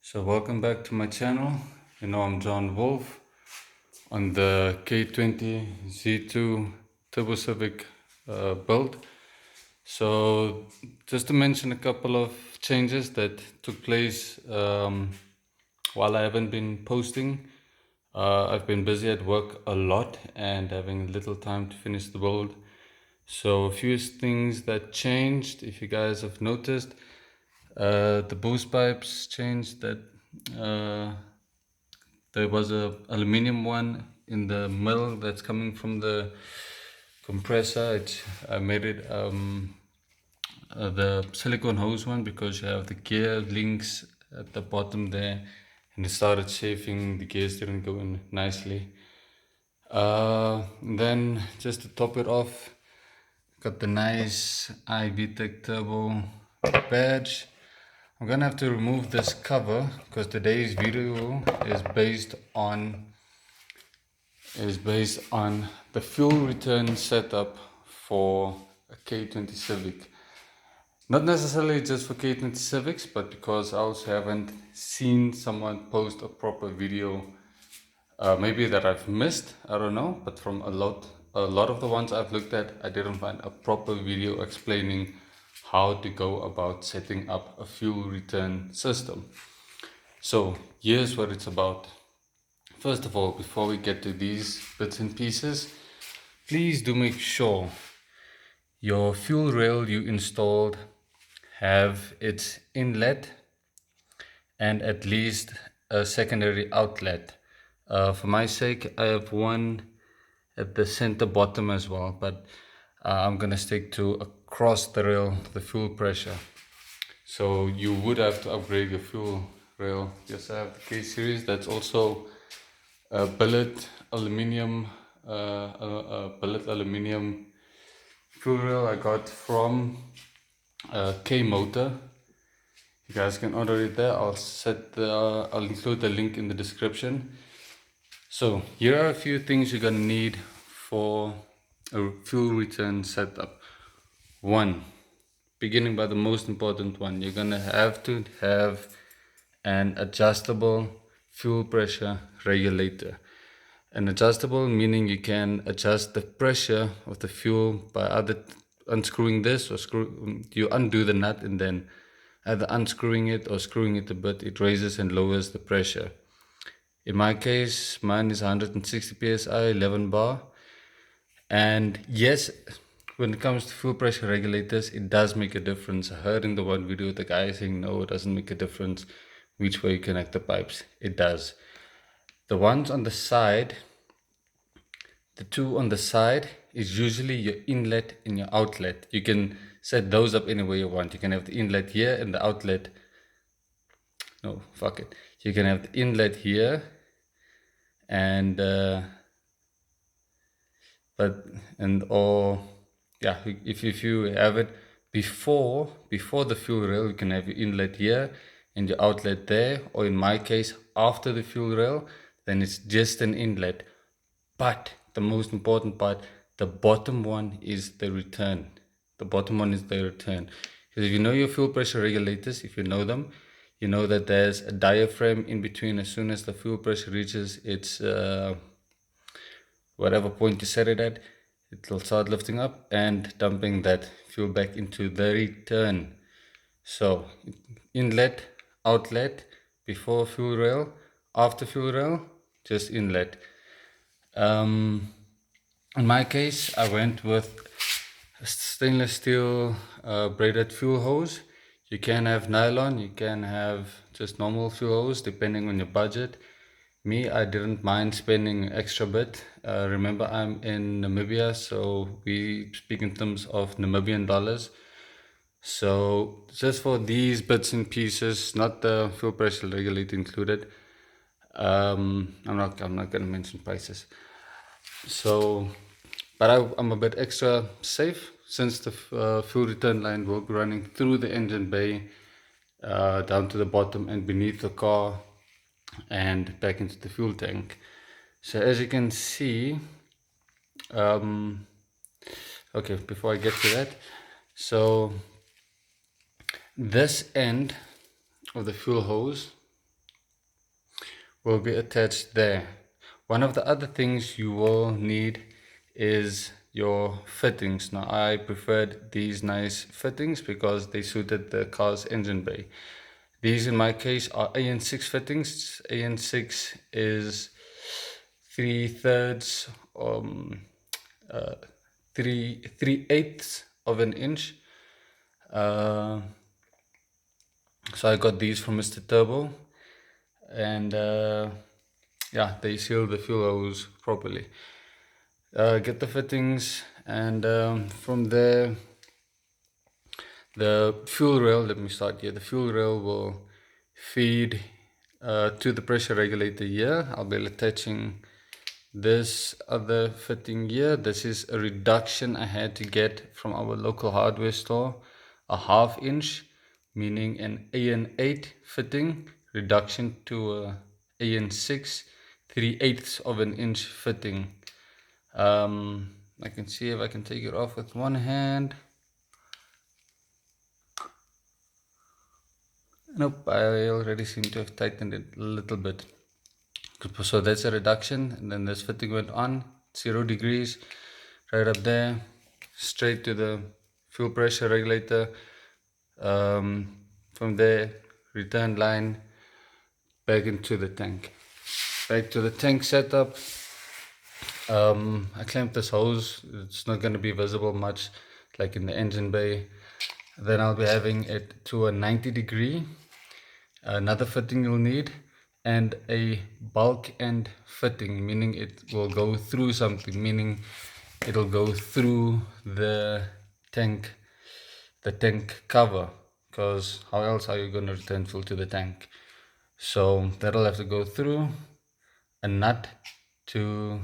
So welcome back to my channel. I'm John Wolf on the K20Z2 Turbo Civic build. So just to mention a couple of changes that took place while I haven't been posting. I've been busy at work a lot and having little time to finish the build. So a few things that changed, if you guys have noticed, the boost pipes changed. That there was a aluminium one in the middle that's coming from the compressor. I made it the silicone hose one because you have the gear links at the bottom there, and it started chafing. The gears didn't go in nicely. Then just to top it off, got the nice iVTEC turbo badge. I'm gonna have to remove this cover because today's video is based on the fuel return setup for a K20 Civic. Not necessarily just for K20 Civics, but because I also haven't seen someone post a proper video. Maybe that I've missed, I don't know, but from a lot of the ones I've looked at, I didn't find a proper video explaining how to go about setting up a fuel return system. So here's what it's about. First of all, before we get to these bits and pieces, please do make sure your fuel rail you installed have its inlet and at least a secondary outlet. For my sake, I have one at the center bottom as well, but I'm gonna stick to across the rail, the fuel pressure. So you would have to upgrade your fuel rail. Yes, I have the K series. That's also a billet aluminium fuel rail I got from K Motor. You guys can order it there. I'll include the link in the description. So here are a few things you're gonna need for a fuel return setup. One, beginning by the most important one, you're gonna have to have an adjustable fuel pressure regulator. An adjustable meaning you can adjust the pressure of the fuel by either unscrewing this or you undo the nut and then either unscrewing it or screwing it a bit. It raises and lowers the pressure. In my case, mine is 160 psi, 11 bar. And yes, when it comes to fuel pressure regulators, it does make a difference. I heard in the one video the guy saying no, it doesn't make a difference which way you connect the pipes. It does. The ones on the side, the two on the side is usually your inlet and your outlet. You can set those up any way you want. You can have the inlet here and the outlet. No, fuck it. You can have the inlet here and if you have it before the fuel rail, you can have your inlet here and your outlet there, or in my case after the fuel rail, then it's just an inlet. But the most important part, the bottom one is the return. Because if you know your fuel pressure regulators, if you know them, you know that there's a diaphragm in between. As soon as the fuel pressure reaches its whatever point you set it at, it will start lifting up and dumping that fuel back into the return. So inlet, outlet, before fuel rail, after fuel rail, just inlet. In my case, I went with a stainless steel braided fuel hose. You can have nylon, you can have just normal fuel hose depending on your budget. Me, I didn't mind spending an extra bit. Remember, I'm in Namibia, so we speak in terms of Namibian dollars. So just for these bits and pieces, not the fuel pressure regulator included. I'm not gonna mention prices. So, but I'm a bit extra safe since the fuel return line will be running through the engine bay, down to the bottom and beneath the car and back into the fuel tank. So as you can see, okay, before I get to that, so this end of the fuel hose will be attached there. One of the other things you will need is your fittings. Now I preferred these nice fittings because they suited the car's engine bay. These in my case are AN6 fittings. AN6 is 3/3 uh, 3/8 of an inch. So I got these from Mr. Turbo, and yeah, they seal the fuel hose properly. Get the fittings, and from there, the fuel rail, let me start here. The fuel rail will feed to the pressure regulator here. I'll be attaching this other fitting here. This is a reduction I had to get from our local hardware store, a 1/2 inch, meaning an AN8 fitting reduction to a AN6 3/8 of an inch fitting. I can see if I can take it off with one hand. Nope, I already seem to have tightened it a little bit. So that's a reduction, and then this fitting went on 0 degrees right up there, straight to the fuel pressure regulator. From there, return line back into the tank. Back to the tank setup. I clamped this hose. It's not going to be visible much like in the engine bay. Then I'll be having it to a 90 degree. Another fitting you'll need, and a bulk end fitting, meaning it will go through something, meaning it'll go through the tank cover, because how else are you going to return fuel to the tank? So that'll have to go through, a nut to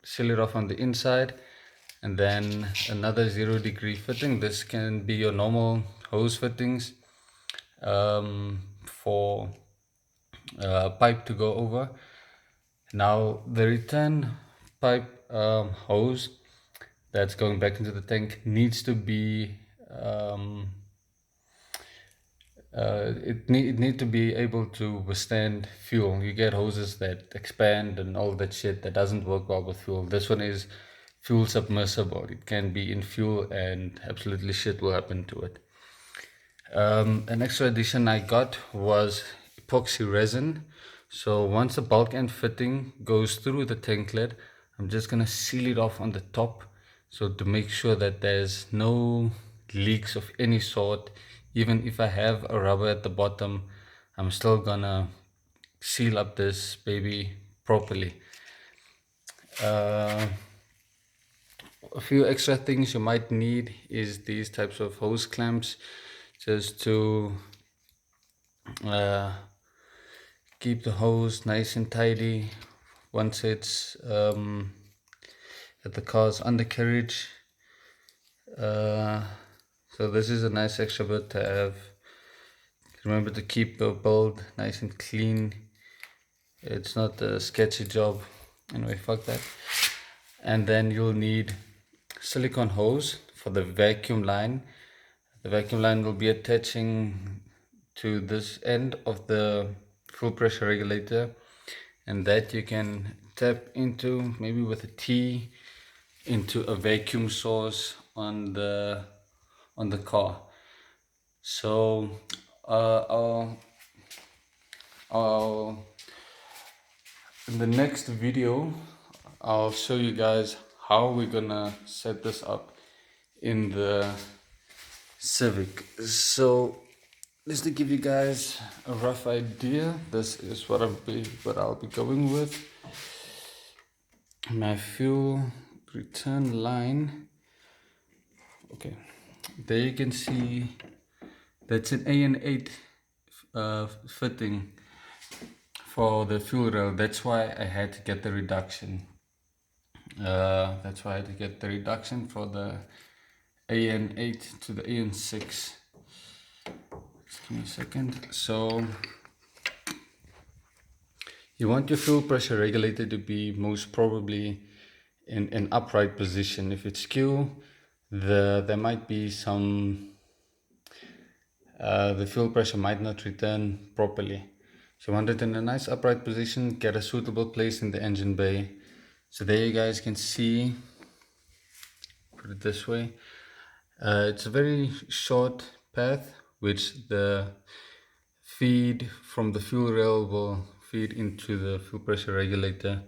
seal it off on the inside, and then another 0 degree fitting. This can be your normal hose fittings for pipe to go over. Now the return pipe hose that's going back into the tank needs to be it need to be able to withstand fuel. You get hoses that expand and all that shit that doesn't work well with fuel. This one is fuel submersible. It can be in fuel and absolutely shit will happen to it. An extra addition I got was epoxy resin. So once the bulk end fitting goes through the tank lid, I'm just gonna seal it off on the top, so to make sure that there's no leaks of any sort. Even if I have a rubber at the bottom, I'm still gonna seal up this baby properly. A few extra things you might need is these types of hose clamps, just to keep the hose nice and tidy once it's at the car's undercarriage. So this is a nice extra bit to have. Remember to keep the build nice and clean. It's not a sketchy job. Anyway, fuck that. And then you'll need silicone hose for the vacuum line. The vacuum line will be attaching to this end of the fuel pressure regulator, and that you can tap into, maybe with a T, into a vacuum source on the car. So I'll in the next video I'll show you guys how we're gonna set this up in the Civic. So just to give you guys a rough idea, this is what I'll be going with. My fuel return line. Okay, there you can see that's an AN8 fitting for the fuel rail. That's why I had to get the reduction. That's why I had to get the reduction for the AN8 to the AN6. Just give me a second. So you want your fuel pressure regulator to be most probably in an upright position. If it's skew, there might be some the fuel pressure might not return properly. So you want it in a nice upright position, get a suitable place in the engine bay. So there you guys can see, put it this way, it's a very short path which the feed from the fuel rail will feed into the fuel pressure regulator.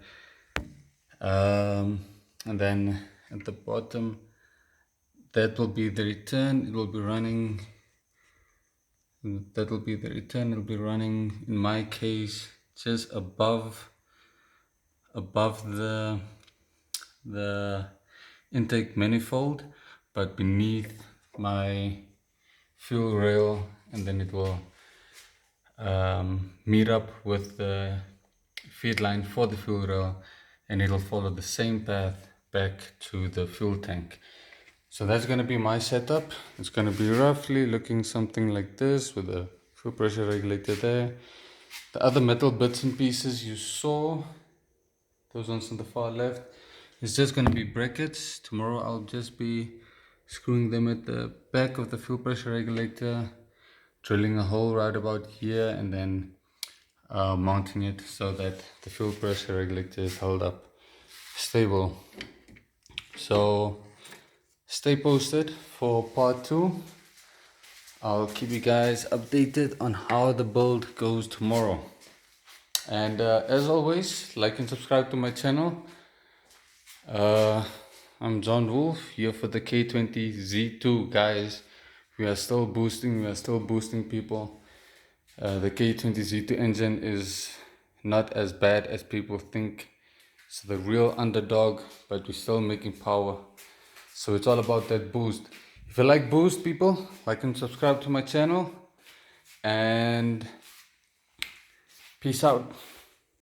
And then at the bottom, that will be the return. It will be running, that will be the return. It will be running, in my case, just above the intake manifold, but beneath my fuel rail, and then it will meet up with the feed line for the fuel rail, and it'll follow the same path back to the fuel tank. So that's going to be my setup. It's going to be roughly looking something like this, with a fuel pressure regulator there. The other metal bits and pieces you saw, those ones on the far left, it's just going to be brackets. Tomorrow I'll just be screwing them at the back of the fuel pressure regulator, drilling a hole right about here, and then mounting it so that the fuel pressure regulator is held up stable. So stay posted for part 2. I'll keep you guys updated on how the build goes tomorrow. And as always, like and subscribe to my channel. I'm John Wolf, here for the K20Z2, guys. We are still boosting people. The K20Z2 engine is not as bad as people think. It's the real underdog, but we're still making power. So it's all about that boost. If you like boost, people, like and subscribe to my channel. And peace out.